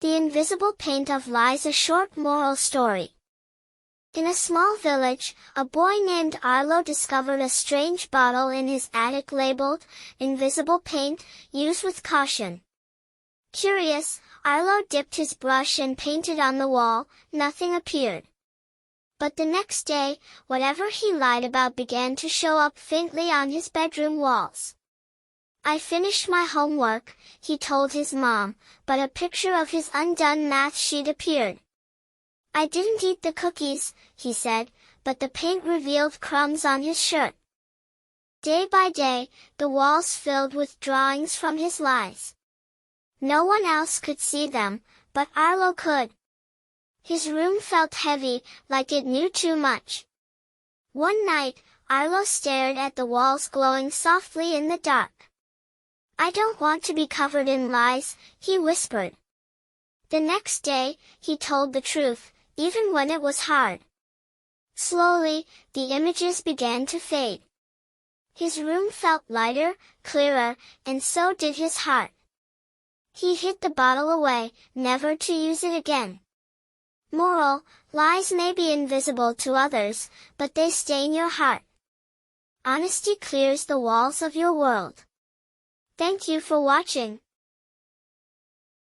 The Invisible Paint of Lies. A short moral story. In a small village, a boy named Arlo discovered a strange bottle in his attic labeled, "Invisible Paint, use with caution." Curious, Arlo dipped his brush and painted on the wall. Nothing appeared. But the next day, whatever he lied about began to show up faintly on his bedroom walls. "I finished my homework," he told his mom, but a picture of his undone math sheet appeared. "I didn't eat the cookies," he said, but the paint revealed crumbs on his shirt. Day by day, the walls filled with drawings from his lies. No one else could see them, but Arlo could. His room felt heavy, like it knew too much. One night, Arlo stared at the walls glowing softly in the dark. "I don't want to be covered in lies," he whispered. The next day, he told the truth, even when it was hard. Slowly, the images began to fade. His room felt lighter, clearer, and so did his heart. He hid the bottle away, never to use it again. Moral: lies may be invisible to others, but they stain your heart. Honesty clears the walls of your world. Thank you for watching.